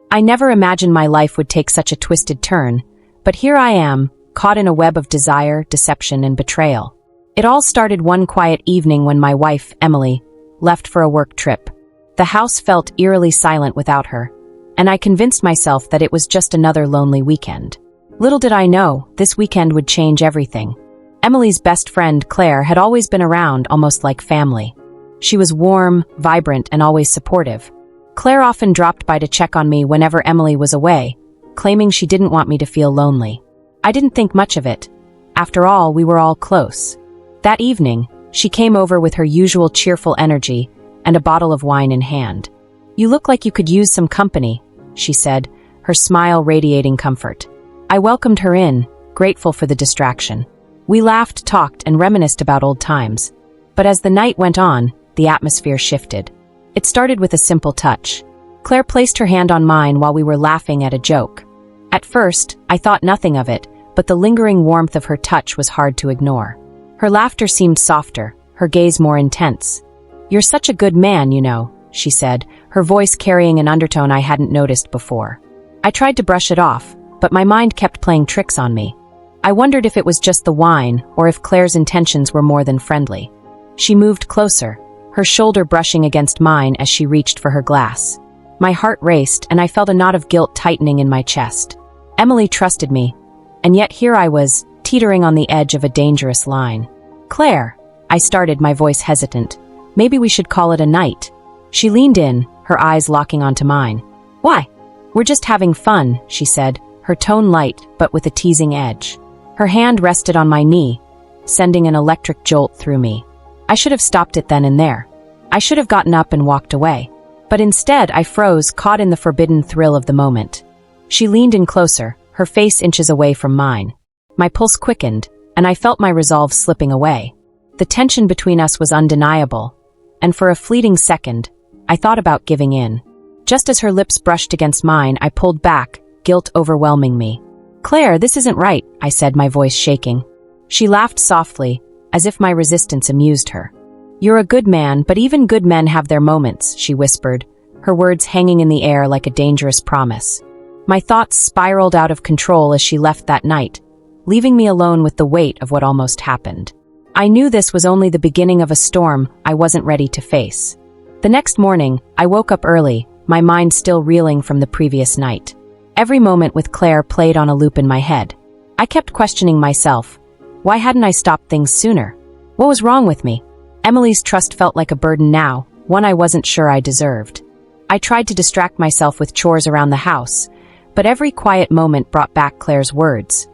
I never imagined my life would take such a twisted turn, but here I am, caught in a web of desire, deception, and betrayal. It all started one quiet evening when my wife, Emily, left for a work trip. The house felt eerily silent without her, and I convinced myself that it was just another lonely weekend. Little did I know, this weekend would change everything. Emily's best friend, Claire, had always been around, almost like family. She was warm, vibrant, and always supportive. Claire often dropped by to check on me whenever Emily was away, claiming she didn't want me to feel lonely. I didn't think much of it. After all, we were all close. That evening, she came over with her usual cheerful energy and a bottle of wine in hand. "You look like you could use some company," she said, her smile radiating comfort. I welcomed her in, grateful for the distraction. We laughed, talked, and reminisced about old times. But as the night went on, the atmosphere shifted. It started with a simple touch. Claire placed her hand on mine while we were laughing at a joke. At first, I thought nothing of it, but the lingering warmth of her touch was hard to ignore. Her laughter seemed softer, her gaze more intense. "You're such a good man, you know," she said, her voice carrying an undertone I hadn't noticed before. I tried to brush it off, but my mind kept playing tricks on me. I wondered if it was just the wine, or if Claire's intentions were more than friendly. She moved closer, her shoulder brushing against mine as she reached for her glass. My heart raced, and I felt a knot of guilt tightening in my chest. Emily trusted me, and yet here I was, teetering on the edge of a dangerous line. "Claire," I started, my voice hesitant. "Maybe we should call it a night." She leaned in, her eyes locking onto mine. "Why?" "We're just having fun," she said, her tone light but with a teasing edge. Her hand rested on my knee, sending an electric jolt through me. I should have stopped it then and there. I should have gotten up and walked away. But instead, I froze, caught in the forbidden thrill of the moment. She leaned in closer, her face inches away from mine. My pulse quickened, and I felt my resolve slipping away. The tension between us was undeniable, and for a fleeting second, I thought about giving in. Just as her lips brushed against mine, I pulled back, guilt overwhelming me. "Claire, this isn't right," I said, my voice shaking. She laughed softly, as if my resistance amused her. "You're a good man, but even good men have their moments," she whispered, her words hanging in the air like a dangerous promise. My thoughts spiraled out of control as she left that night, leaving me alone with the weight of what almost happened. I knew this was only the beginning of a storm I wasn't ready to face. The next morning, I woke up early, my mind still reeling from the previous night. Every moment with Claire played on a loop in my head. I kept questioning myself. Why hadn't I stopped things sooner? What was wrong with me? Emily's trust felt like a burden now, one I wasn't sure I deserved. I tried to distract myself with chores around the house, but every quiet moment brought back Claire's words.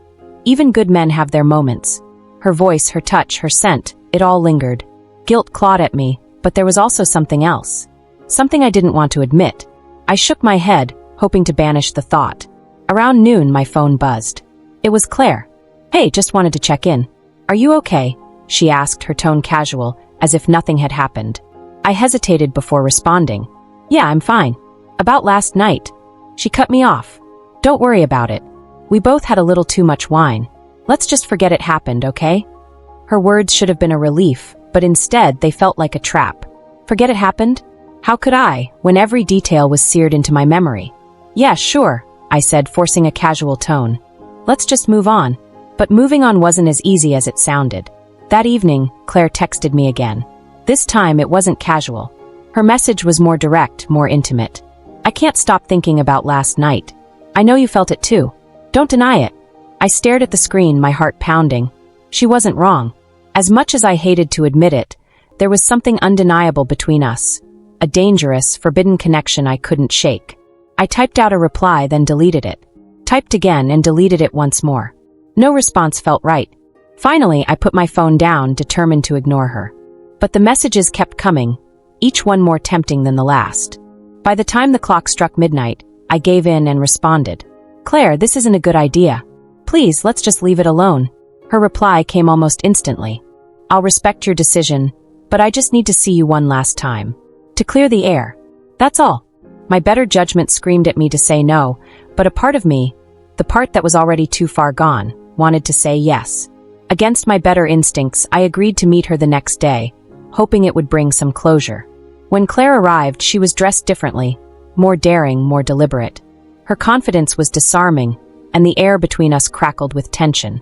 Even good men have their moments. Her voice, her touch, her scent, it all lingered. Guilt clawed at me, but there was also something else. Something I didn't want to admit. I shook my head, hoping to banish the thought. Around noon, my phone buzzed. It was Claire. "Hey, just wanted to check in. Are you okay?" she asked, her tone casual, as if nothing had happened. I hesitated before responding. "Yeah, I'm fine. About last night." She cut me off. "Don't worry about it. We both had a little too much wine. Let's just forget it happened, okay?" Her words should have been a relief, but instead they felt like a trap. Forget it happened? How could I, when every detail was seared into my memory? "Yeah, sure," I said, forcing a casual tone. "Let's just move on." But moving on wasn't as easy as it sounded. That evening, Claire texted me again. This time it wasn't casual. Her message was more direct, more intimate. "I can't stop thinking about last night. I know you felt it too. Don't deny it." I stared at the screen, my heart pounding. She wasn't wrong. As much as I hated to admit it, there was something undeniable between us. A dangerous, forbidden connection I couldn't shake. I typed out a reply, then deleted it. Typed again and deleted it once more. No response felt right. Finally, I put my phone down, determined to ignore her. But the messages kept coming, each one more tempting than the last. By the time the clock struck midnight, I gave in and responded. "Claire, this isn't a good idea. Please, let's just leave it alone." Her reply came almost instantly. "I'll respect your decision, but I just need to see you one last time. To clear the air. That's all." My better judgment screamed at me to say no, but a part of me, the part that was already too far gone, wanted to say yes. Against my better instincts, I agreed to meet her the next day, hoping it would bring some closure. When Claire arrived, she was dressed differently, more daring, more deliberate. Her confidence was disarming, and the air between us crackled with tension.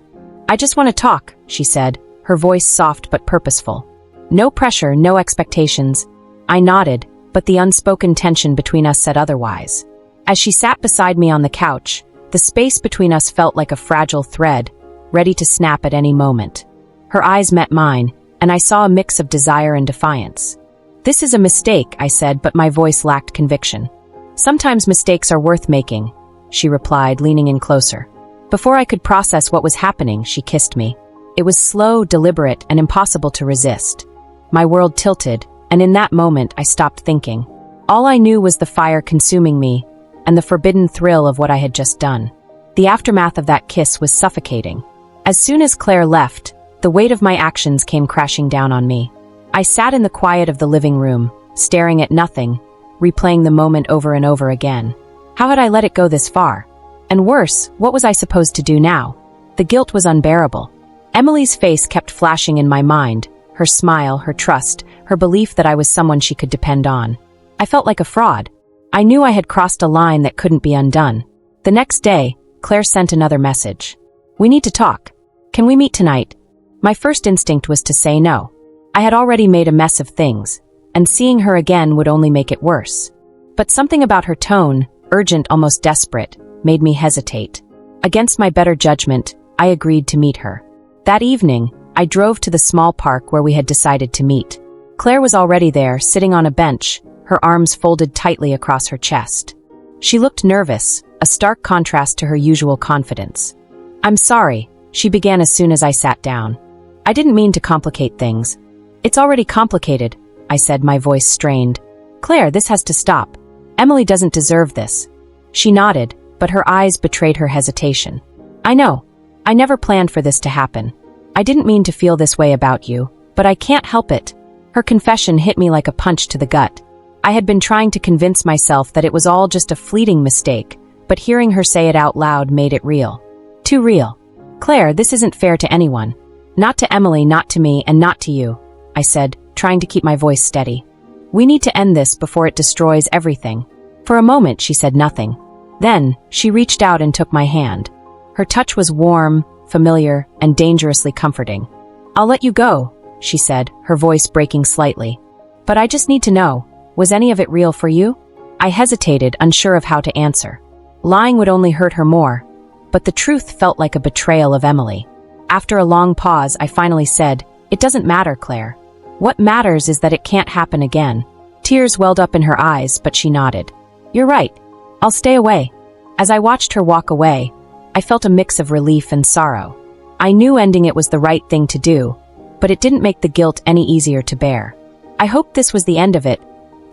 "I just want to talk," she said, her voice soft but purposeful. "No pressure, no expectations." I nodded, but the unspoken tension between us said otherwise. As she sat beside me on the couch, the space between us felt like a fragile thread, ready to snap at any moment. Her eyes met mine, and I saw a mix of desire and defiance. "This is a mistake," I said, but my voice lacked conviction. "Sometimes mistakes are worth making," she replied, leaning in closer. Before I could process what was happening, she kissed me. It was slow, deliberate, and impossible to resist. My world tilted, and in that moment I stopped thinking. All I knew was the fire consuming me, and the forbidden thrill of what I had just done. The aftermath of that kiss was suffocating. As soon as Claire left, the weight of my actions came crashing down on me. I sat in the quiet of the living room, staring at nothing, replaying the moment over and over again. How had I let it go this far? And worse, what was I supposed to do now? The guilt was unbearable. Emily's face kept flashing in my mind, her smile, her trust, her belief that I was someone she could depend on. I felt like a fraud. I knew I had crossed a line that couldn't be undone. The next day, Claire sent another message. "We need to talk. Can we meet tonight?" My first instinct was to say no. I had already made a mess of things, and seeing her again would only make it worse. But something about her tone, urgent, almost desperate, made me hesitate. Against my better judgment, I agreed to meet her. That evening, I drove to the small park where we had decided to meet. Claire was already there, sitting on a bench, her arms folded tightly across her chest. She looked nervous, a stark contrast to her usual confidence. "I'm sorry," she began as soon as I sat down. "I didn't mean to complicate things." "It's already complicated," I said, my voice strained. "Claire, this has to stop. Emily doesn't deserve this." She nodded, but her eyes betrayed her hesitation. "I know. I never planned for this to happen. I didn't mean to feel this way about you, but I can't help it." Her confession hit me like a punch to the gut. I had been trying to convince myself that it was all just a fleeting mistake, but hearing her say it out loud made it real. Too real. "Claire, this isn't fair to anyone. Not to Emily, not to me, and not to you," I said, trying to keep my voice steady. "We need to end this before it destroys everything." For a moment, she said nothing. Then, she reached out and took my hand. Her touch was warm, familiar, and dangerously comforting. "I'll let you go," she said, her voice breaking slightly. "But I just need to know, was any of it real for you?" I hesitated, unsure of how to answer. Lying would only hurt her more, but the truth felt like a betrayal of Emily. After a long pause, I finally said, "It doesn't matter, Claire. What matters is that it can't happen again." Tears welled up in her eyes, but she nodded. "You're right. I'll stay away." As I watched her walk away, I felt a mix of relief and sorrow. I knew ending it was the right thing to do, but it didn't make the guilt any easier to bear. I hoped this was the end of it,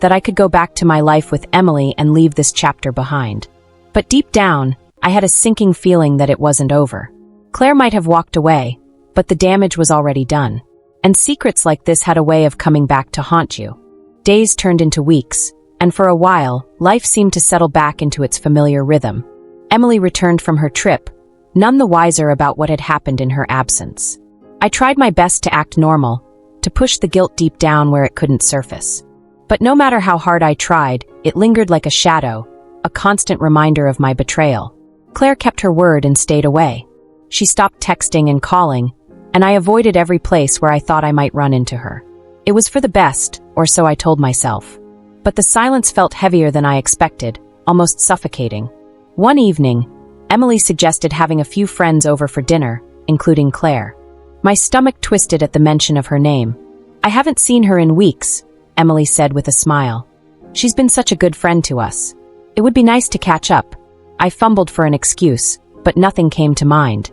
that I could go back to my life with Emily and leave this chapter behind. But deep down, I had a sinking feeling that it wasn't over. Claire might have walked away, but the damage was already done. And secrets like this had a way of coming back to haunt you. Days turned into weeks, and for a while, life seemed to settle back into its familiar rhythm. Emily returned from her trip, none the wiser about what had happened in her absence. I tried my best to act normal, to push the guilt deep down where it couldn't surface. But no matter how hard I tried, it lingered like a shadow, a constant reminder of my betrayal. Claire kept her word and stayed away. She stopped texting and calling, and I avoided every place where I thought I might run into her. It was for the best, or so I told myself. But the silence felt heavier than I expected, almost suffocating. One evening, Emily suggested having a few friends over for dinner, including Claire. My stomach twisted at the mention of her name. "I haven't seen her in weeks," Emily said with a smile. "She's been such a good friend to us. It would be nice to catch up." I fumbled for an excuse, but nothing came to mind.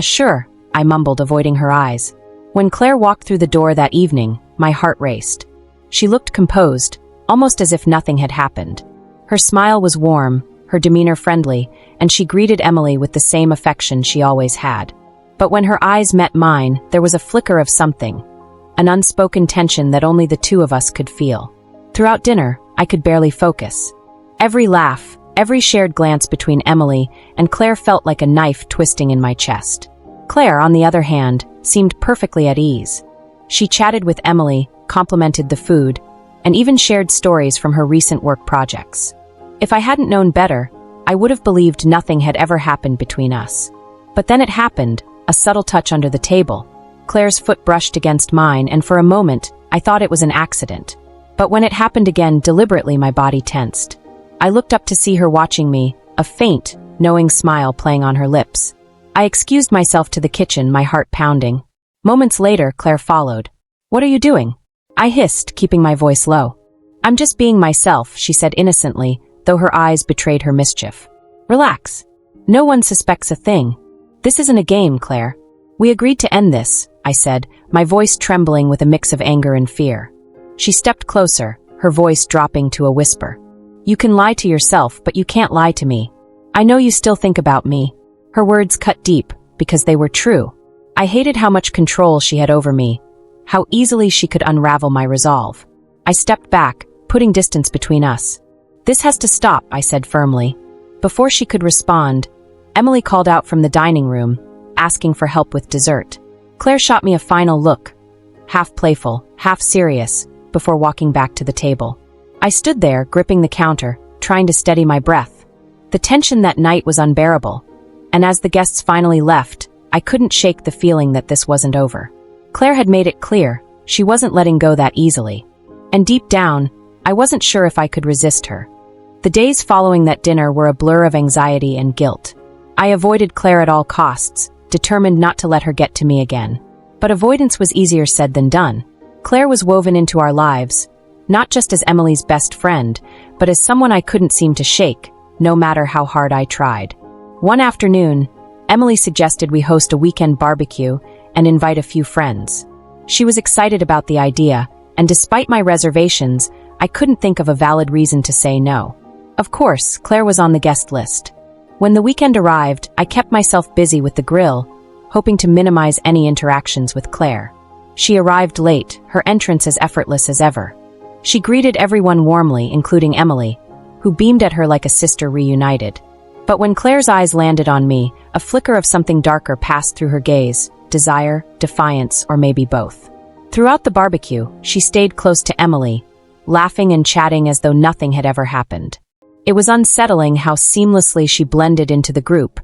Sure," I mumbled, avoiding her eyes. When Claire walked through the door that evening, my heart raced. She looked composed, almost as if nothing had happened. Her smile was warm, her demeanor friendly, and she greeted Emily with the same affection she always had. But when her eyes met mine, there was a flicker of something, an unspoken tension that only the two of us could feel. Throughout dinner, I could barely focus. Every laugh, every shared glance between Emily and Claire felt like a knife twisting in my chest. Claire, on the other hand, seemed perfectly at ease. She chatted with Emily, complimented the food, and even shared stories from her recent work projects. If I hadn't known better, I would have believed nothing had ever happened between us. But then it happened, a subtle touch under the table. Claire's foot brushed against mine, and for a moment, I thought it was an accident. But when it happened again, deliberately my body tensed. I looked up to see her watching me, a faint, knowing smile playing on her lips. I excused myself to the kitchen, my heart pounding. Moments later, Claire followed. "What are you doing?" I hissed, keeping my voice low. "I'm just being myself," she said innocently, though her eyes betrayed her mischief. "Relax. No one suspects a thing. This isn't a game, Claire. We agreed to end this," I said, my voice trembling with a mix of anger and fear. She stepped closer, her voice dropping to a whisper. "You can lie to yourself, but you can't lie to me. I know you still think about me." Her words cut deep, because they were true. I hated how much control she had over me, how easily she could unravel my resolve. I stepped back, putting distance between us. "This has to stop," I said firmly. Before she could respond, Emily called out from the dining room, asking for help with dessert. Claire shot me a final look, half playful, half serious, before walking back to the table. I stood there, gripping the counter, trying to steady my breath. The tension that night was unbearable, and as the guests finally left, I couldn't shake the feeling that this wasn't over. Claire had made it clear, she wasn't letting go that easily. And deep down, I wasn't sure if I could resist her. The days following that dinner were a blur of anxiety and guilt. I avoided Claire at all costs, determined not to let her get to me again. But avoidance was easier said than done. Claire was woven into our lives, not just as Emily's best friend, but as someone I couldn't seem to shake, no matter how hard I tried. One afternoon, Emily suggested we host a weekend barbecue and invite a few friends. She was excited about the idea, and despite my reservations, I couldn't think of a valid reason to say no. Of course, Claire was on the guest list. When the weekend arrived, I kept myself busy with the grill, hoping to minimize any interactions with Claire. She arrived late, her entrance as effortless as ever. She greeted everyone warmly, including Emily, who beamed at her like a sister reunited. But when Claire's eyes landed on me, a flicker of something darker passed through her gaze, desire, defiance, or maybe both. Throughout the barbecue, she stayed close to Emily, laughing and chatting as though nothing had ever happened. It was unsettling how seamlessly she blended into the group,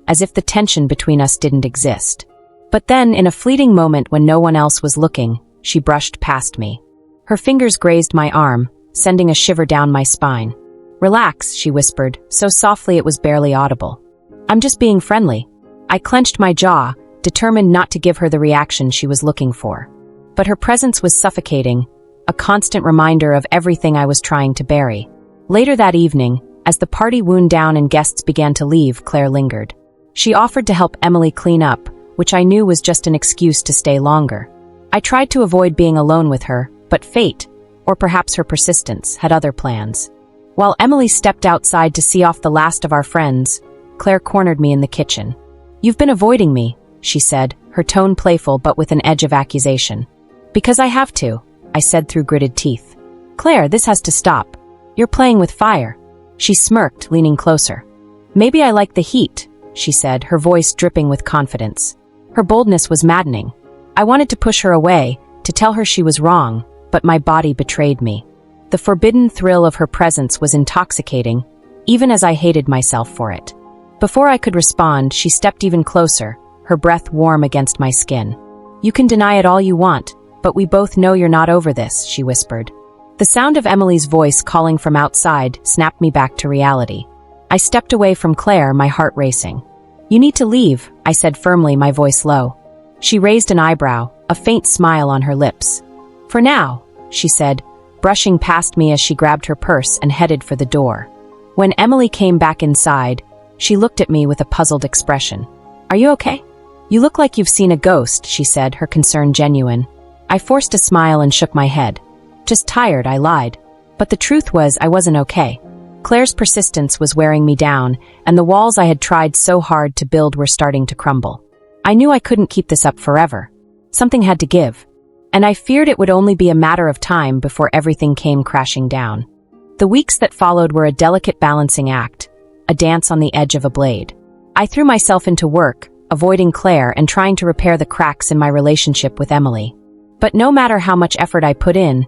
as if the tension between us didn't exist. But then, in a fleeting moment when no one else was looking, she brushed past me. Her fingers grazed my arm, sending a shiver down my spine. "Relax," she whispered, so softly it was barely audible. "I'm just being friendly." I clenched my jaw, determined not to give her the reaction she was looking for. But her presence was suffocating, a constant reminder of everything I was trying to bury. Later that evening, as the party wound down and guests began to leave, Claire lingered. She offered to help Emily clean up, which I knew was just an excuse to stay longer. I tried to avoid being alone with her, but fate, or perhaps her persistence, had other plans. While Emily stepped outside to see off the last of our friends, Claire cornered me in the kitchen. "You've been avoiding me," she said, her tone playful but with an edge of accusation. "Because I have to," I said through gritted teeth. "Claire, this has to stop. You're playing with fire." She smirked, leaning closer. "Maybe I like the heat," she said, her voice dripping with confidence. Her boldness was maddening. I wanted to push her away, to tell her she was wrong, but my body betrayed me. The forbidden thrill of her presence was intoxicating, even as I hated myself for it. Before I could respond, she stepped even closer, her breath warm against my skin. "You can deny it all you want, but we both know you're not over this," she whispered. The sound of Emily's voice calling from outside snapped me back to reality. I stepped away from Claire, my heart racing. "You need to leave," I said firmly, my voice low. She raised an eyebrow, a faint smile on her lips. "For now," she said, brushing past me as she grabbed her purse and headed for the door. When Emily came back inside, she looked at me with a puzzled expression. "Are you okay?" "You look like you've seen a ghost," she said, her concern genuine. I forced a smile and shook my head. "Just tired," I lied. But the truth was, I wasn't okay. Claire's persistence was wearing me down, and the walls I had tried so hard to build were starting to crumble. I knew I couldn't keep this up forever. Something had to give. And I feared it would only be a matter of time before everything came crashing down. The weeks that followed were a delicate balancing act, a dance on the edge of a blade. I threw myself into work, avoiding Claire and trying to repair the cracks in my relationship with Emily. But no matter how much effort I put in,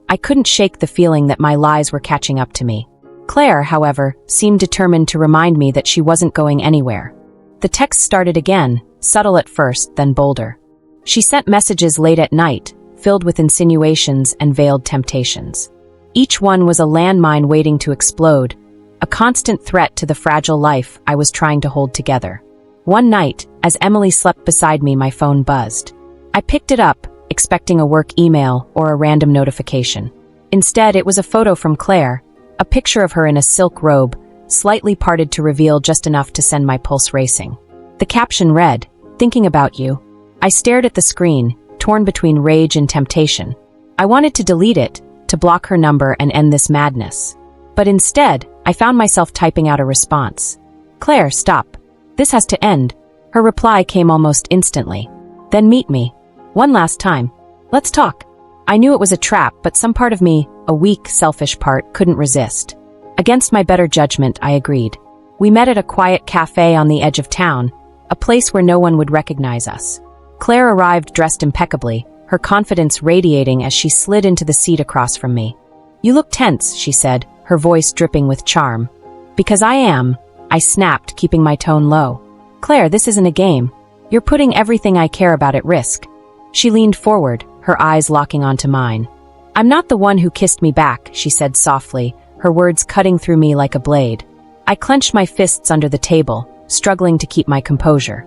I couldn't shake the feeling that my lies were catching up to me. Claire, however, seemed determined to remind me that she wasn't going anywhere. The text started again, subtle at first, then bolder. She sent messages late at night, filled with insinuations and veiled temptations. Each one was a landmine waiting to explode, a constant threat to the fragile life I was trying to hold together. One night, as Emily slept beside me, my phone buzzed. I picked it up, expecting a work email or a random notification. Instead, it was a photo from Claire, a picture of her in a silk robe, slightly parted to reveal just enough to send my pulse racing. The caption read, "Thinking about you." I stared at the screen, torn between rage and temptation. I wanted to delete it, to block her number and end this madness. But instead, I found myself typing out a response. "Claire, stop. This has to end." Her reply came almost instantly. "Then meet me. One last time. Let's talk." I knew it was a trap, but some part of me, a weak, selfish part, couldn't resist. Against my better judgment, I agreed. We met at a quiet cafe on the edge of town, a place where no one would recognize us. Claire arrived dressed impeccably, her confidence radiating as she slid into the seat across from me. "You look tense," she said, her voice dripping with charm. "Because I am," I snapped, keeping my tone low. "Claire, this isn't a game. You're putting everything I care about at risk." She leaned forward, her eyes locking onto mine. "I'm not the one who kissed me back," she said softly, her words cutting through me like a blade. I clenched my fists under the table, struggling to keep my composure.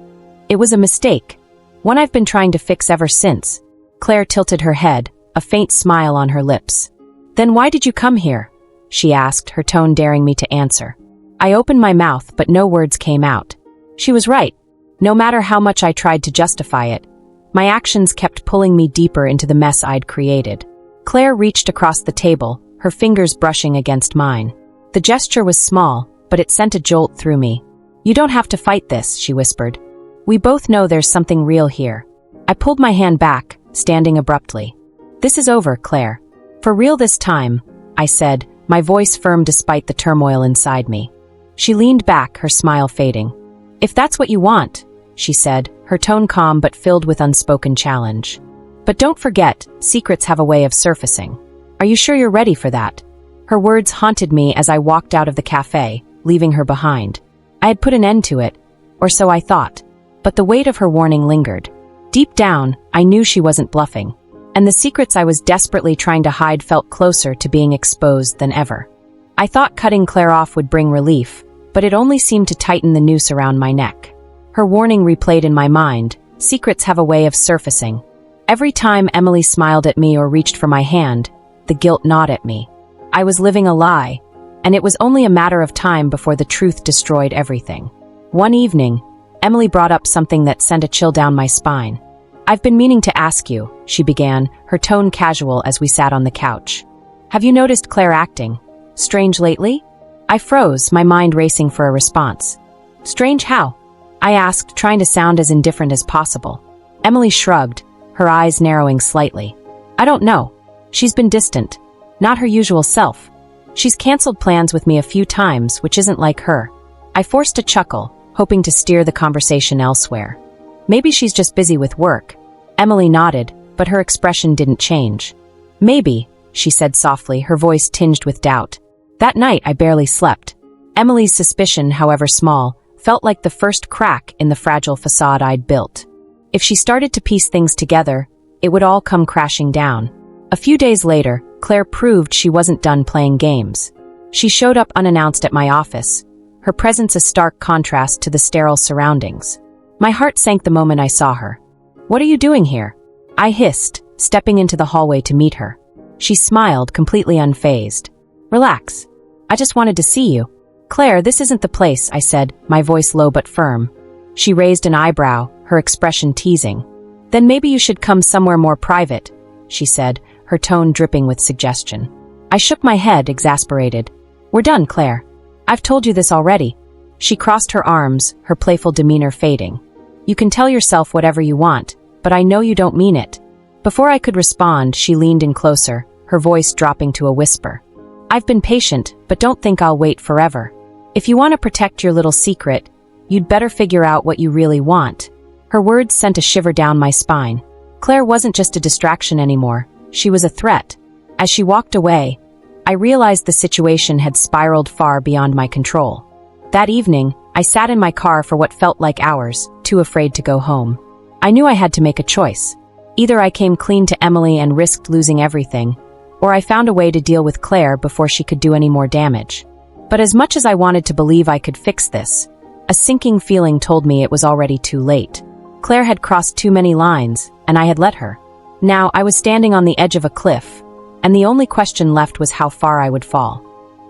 "It was a mistake. One I've been trying to fix ever since." Claire tilted her head, a faint smile on her lips. "Then why did you come here?" she asked, her tone daring me to answer. I opened my mouth, but no words came out. She was right. No matter how much I tried to justify it, my actions kept pulling me deeper into the mess I'd created. Claire reached across the table, her fingers brushing against mine. The gesture was small, but it sent a jolt through me. "You don't have to fight this," she whispered. "We both know there's something real here." I pulled my hand back, standing abruptly. "This is over, Claire. For real this time," I said, my voice firm despite the turmoil inside me. She leaned back, her smile fading. "If that's what you want," she said, her tone calm but filled with unspoken challenge. "But don't forget, secrets have a way of surfacing. Are you sure you're ready for that?" Her words haunted me as I walked out of the cafe, leaving her behind. I had put an end to it, or so I thought. But the weight of her warning lingered. Deep down, I knew she wasn't bluffing, and the secrets I was desperately trying to hide felt closer to being exposed than ever. I thought cutting Claire off would bring relief, but it only seemed to tighten the noose around my neck. Her warning replayed in my mind, secrets have a way of surfacing. Every time Emily smiled at me or reached for my hand, the guilt gnawed at me. I was living a lie, and it was only a matter of time before the truth destroyed everything. One evening, Emily brought up something that sent a chill down my spine. "I've been meaning to ask you," she began, her tone casual as we sat on the couch. "Have you noticed Claire acting strange lately?" I froze, my mind racing for a response. "Strange how?" I asked, trying to sound as indifferent as possible. Emily shrugged, her eyes narrowing slightly. "I don't know. She's been distant. Not her usual self. She's canceled plans with me a few times, which isn't like her." I forced a chuckle, hoping to steer the conversation elsewhere. "Maybe she's just busy with work." Emily nodded, but her expression didn't change. "Maybe," she said softly, her voice tinged with doubt. That night, I barely slept. Emily's suspicion, however small, felt like the first crack in the fragile facade I'd built. If she started to piece things together, it would all come crashing down. A few days later, Claire proved she wasn't done playing games. She showed up unannounced at my office, her presence a stark contrast to the sterile surroundings. My heart sank the moment I saw her. "What are you doing here?" I hissed, stepping into the hallway to meet her. She smiled, completely unfazed. "Relax. I just wanted to see you." "Claire, this isn't the place," I said, my voice low but firm. She raised an eyebrow, her expression teasing. "Then maybe you should come somewhere more private," she said, her tone dripping with suggestion. I shook my head, exasperated. "We're done, Claire. I've told you this already." She crossed her arms, her playful demeanor fading. "You can tell yourself whatever you want, but I know you don't mean it." Before I could respond, she leaned in closer, her voice dropping to a whisper. "I've been patient, but don't think I'll wait forever. If you want to protect your little secret, you'd better figure out what you really want." Her words sent a shiver down my spine. Claire wasn't just a distraction anymore. She was a threat. As she walked away, I realized the situation had spiraled far beyond my control. That evening, I sat in my car for what felt like hours, too afraid to go home. I knew I had to make a choice. Either I came clean to Emily and risked losing everything, or I found a way to deal with Claire before she could do any more damage. But as much as I wanted to believe I could fix this, a sinking feeling told me it was already too late. Claire had crossed too many lines, and I had let her. Now, I was standing on the edge of a cliff, and the only question left was how far I would fall.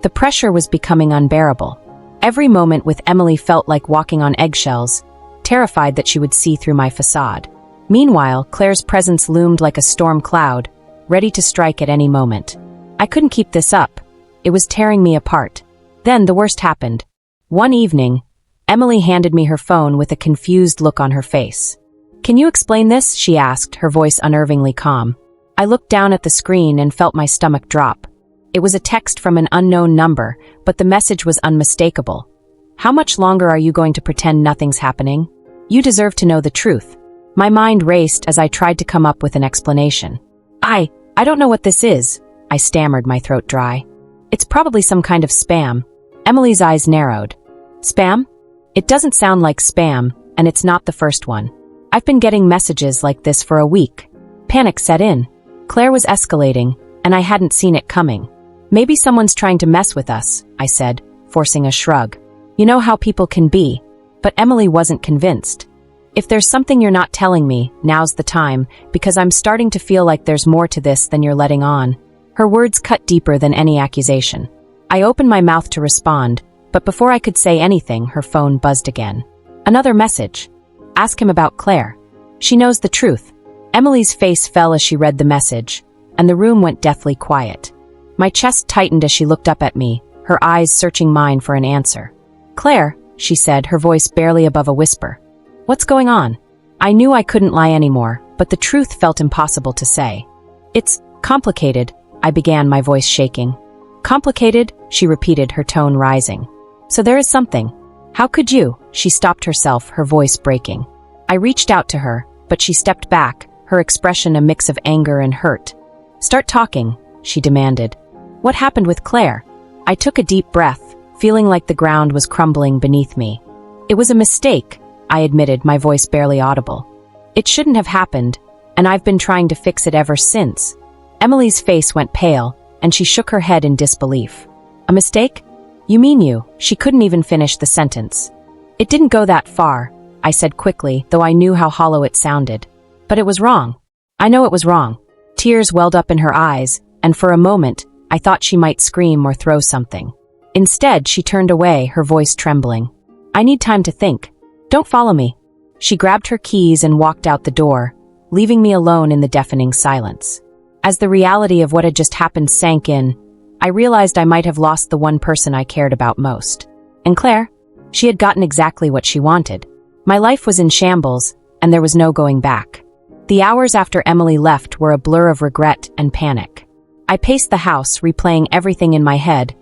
The pressure was becoming unbearable. Every moment with Emily felt like walking on eggshells, terrified that she would see through my facade. Meanwhile, Claire's presence loomed like a storm cloud, ready to strike at any moment. I couldn't keep this up. It was tearing me apart. Then the worst happened. One evening, Emily handed me her phone with a confused look on her face. "Can you explain this?" she asked, her voice unnervingly calm. I looked down at the screen and felt my stomach drop. It was a text from an unknown number, but the message was unmistakable. "How much longer are you going to pretend nothing's happening? You deserve to know the truth." My mind raced as I tried to come up with an explanation. I don't know what this is," I stammered, my throat dry. "It's probably some kind of spam." Emily's eyes narrowed. "Spam? It doesn't sound like spam, and it's not the first one. I've been getting messages like this for a week." Panic set in. Claire was escalating, and I hadn't seen it coming. "Maybe someone's trying to mess with us," I said, forcing a shrug. "You know how people can be." But Emily wasn't convinced. "If there's something you're not telling me, now's the time, because I'm starting to feel like there's more to this than you're letting on." Her words cut deeper than any accusation. I opened my mouth to respond, but before I could say anything, her phone buzzed again. Another message. "Ask him about Claire. She knows the truth." Emily's face fell as she read the message, and the room went deathly quiet. My chest tightened as she looked up at me, her eyes searching mine for an answer. "Claire," she said, her voice barely above a whisper. "What's going on?" I knew I couldn't lie anymore, but the truth felt impossible to say. "It's complicated," I began, my voice shaking. "Complicated?" she repeated, her tone rising. "So there is something. How could you?" She stopped herself, her voice breaking. I reached out to her, but she stepped back, her expression a mix of anger and hurt. "Start talking," she demanded. "What happened with Claire?" I took a deep breath, feeling like the ground was crumbling beneath me. "It was a mistake," I admitted, my voice barely audible. "It shouldn't have happened, and I've been trying to fix it ever since." Emily's face went pale, and she shook her head in disbelief. "A mistake? You mean you?" She couldn't even finish the sentence. "It didn't go that far," I said quickly, though I knew how hollow it sounded. "But it was wrong. I know it was wrong." Tears welled up in her eyes, and for a moment, I thought she might scream or throw something. Instead, she turned away, her voice trembling. "I need time to think. Don't follow me." She grabbed her keys and walked out the door, leaving me alone in the deafening silence. As the reality of what had just happened sank in, I realized I might have lost the one person I cared about most. And Claire? She had gotten exactly what she wanted. My life was in shambles, and there was no going back. The hours after Emily left were a blur of regret and panic. I paced the house, replaying everything in my head,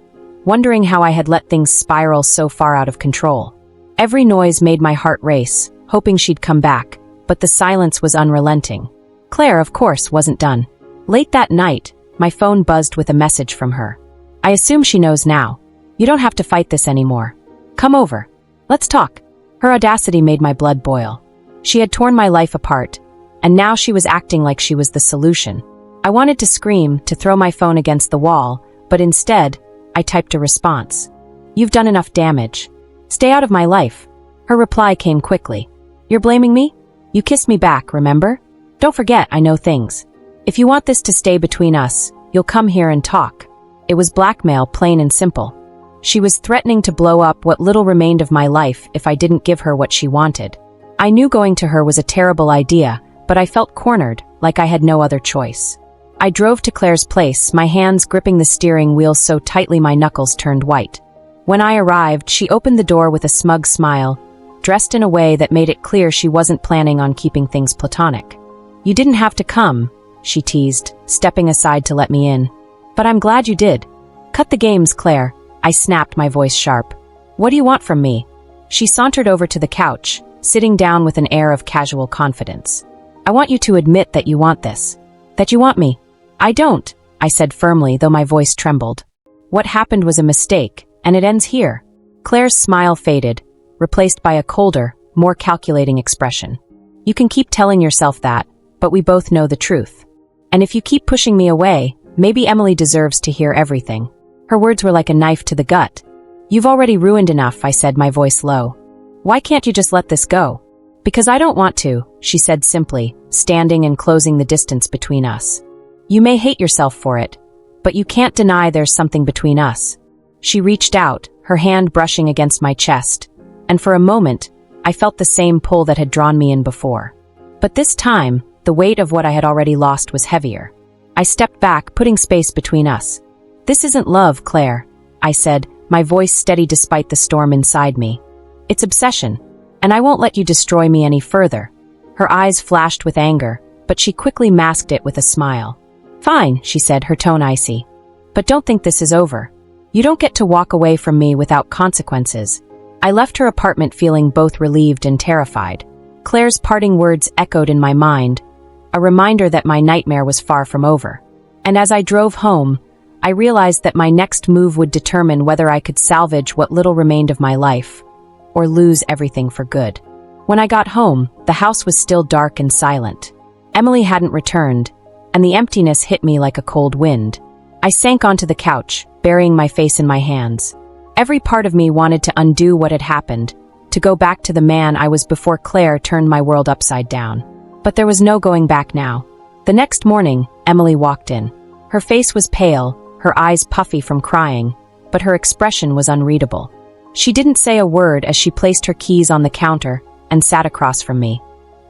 wondering how I had let things spiral so far out of control. Every noise made my heart race, hoping she'd come back, but the silence was unrelenting. Claire, of course, wasn't done. Late that night, my phone buzzed with a message from her. "I assume she knows now. You don't have to fight this anymore. Come over. Let's talk." Her audacity made my blood boil. She had torn my life apart, and now she was acting like she was the solution. I wanted to scream, to throw my phone against the wall, but instead, I typed a response. "You've done enough damage. Stay out of my life." Her reply came quickly. "You're blaming me? You kissed me back, remember? Don't forget, I know things. If you want this to stay between us, you'll come here and talk." It was blackmail, plain and simple. She was threatening to blow up what little remained of my life if I didn't give her what she wanted. I knew going to her was a terrible idea, but I felt cornered, like I had no other choice. I drove to Claire's place, my hands gripping the steering wheel so tightly my knuckles turned white. When I arrived, she opened the door with a smug smile, dressed in a way that made it clear she wasn't planning on keeping things platonic. "You didn't have to come," she teased, stepping aside to let me in. "But I'm glad you did." "Cut the games, Claire," I snapped, my voice sharp. "What do you want from me?" She sauntered over to the couch, sitting down with an air of casual confidence. "I want you to admit that you want this. That you want me." "I don't," I said firmly, though my voice trembled. What happened was a mistake, and it ends here. Claire's smile faded, replaced by a colder, more calculating expression. You can keep telling yourself that, but we both know the truth. And if you keep pushing me away, maybe Emily deserves to hear everything. Her words were like a knife to the gut. You've already ruined enough, I said, my voice low. Why can't you just let this go? Because I don't want to, she said simply, standing and closing the distance between us. You may hate yourself for it, but you can't deny there's something between us. She reached out, her hand brushing against my chest, and for a moment, I felt the same pull that had drawn me in before. But this time, the weight of what I had already lost was heavier. I stepped back, putting space between us. This isn't love, Claire, I said, my voice steady despite the storm inside me. It's obsession, and I won't let you destroy me any further. Her eyes flashed with anger, but she quickly masked it with a smile. Fine, she said, her tone icy. But don't think this is over. You don't get to walk away from me without consequences. I left her apartment feeling both relieved and terrified. Claire's parting words echoed in my mind, a reminder that my nightmare was far from over. And as I drove home, I realized that my next move would determine whether I could salvage what little remained of my life, or lose everything for good. When I got home, the house was still dark and silent. Emily hadn't returned, and the emptiness hit me like a cold wind. I sank onto the couch, burying my face in my hands. Every part of me wanted to undo what had happened, to go back to the man I was before Claire turned my world upside down. But there was no going back now. The next morning, Emily walked in. Her face was pale, her eyes puffy from crying, but her expression was unreadable. She didn't say a word as she placed her keys on the counter and sat across from me.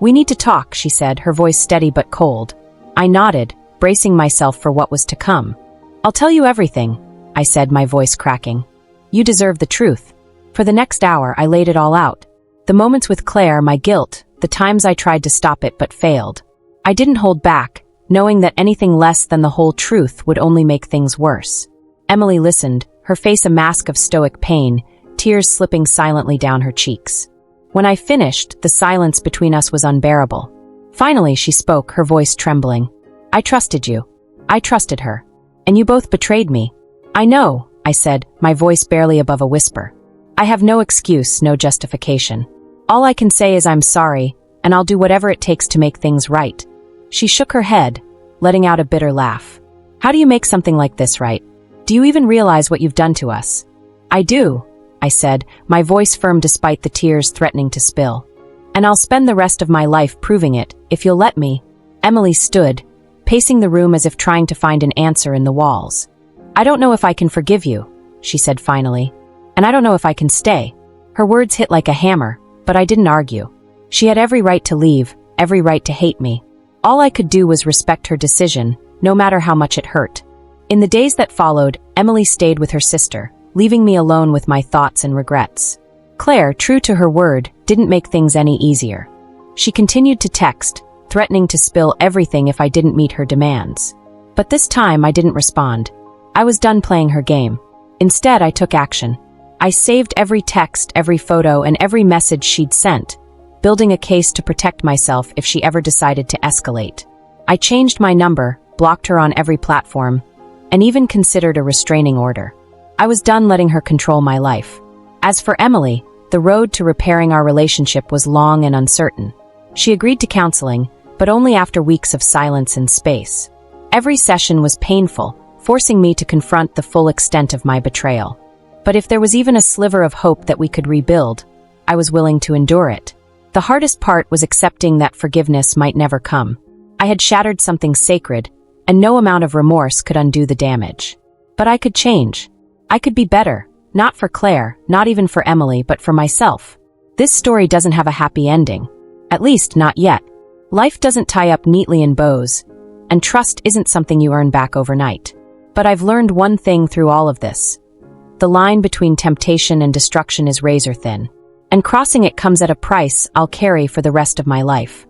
We need to talk, she said, her voice steady but cold. I nodded, bracing myself for what was to come. I'll tell you everything, I said, my voice cracking. You deserve the truth. For the next hour, I laid it all out. The moments with Claire, my guilt, the times I tried to stop it but failed. I didn't hold back, knowing that anything less than the whole truth would only make things worse. Emily listened, her face a mask of stoic pain, tears slipping silently down her cheeks. When I finished, the silence between us was unbearable. Finally, she spoke, her voice trembling. I trusted you. I trusted her. And you both betrayed me. I know, I said, my voice barely above a whisper. I have no excuse, no justification. All I can say is I'm sorry, and I'll do whatever it takes to make things right. She shook her head, letting out a bitter laugh. How do you make something like this right? Do you even realize what you've done to us? I do, I said, my voice firm despite the tears threatening to spill. And I'll spend the rest of my life proving it, if you'll let me. Emily stood, pacing the room as if trying to find an answer in the walls. I don't know if I can forgive you, she said finally. And I don't know if I can stay. Her words hit like a hammer, but I didn't argue. She had every right to leave, every right to hate me. All I could do was respect her decision, no matter how much it hurt. In the days that followed, Emily stayed with her sister, leaving me alone with my thoughts and regrets. Claire, true to her word, didn't make things any easier. She continued to text, threatening to spill everything if I didn't meet her demands. But this time I didn't respond. I was done playing her game. Instead, I took action. I saved every text, every photo, and every message she'd sent, building a case to protect myself if she ever decided to escalate. I changed my number, blocked her on every platform, and even considered a restraining order. I was done letting her control my life. As for Emily, the road to repairing our relationship was long and uncertain. She agreed to counseling, but only after weeks of silence and space. Every session was painful, forcing me to confront the full extent of my betrayal. But if there was even a sliver of hope that we could rebuild, I was willing to endure it. The hardest part was accepting that forgiveness might never come. I had shattered something sacred, and no amount of remorse could undo the damage. But I could change. I could be better, not for Claire, not even for Emily, but for myself. This story doesn't have a happy ending. At least, not yet. Life doesn't tie up neatly in bows, and trust isn't something you earn back overnight. But I've learned one thing through all of this. The line between temptation and destruction is razor thin, and crossing it comes at a price I'll carry for the rest of my life.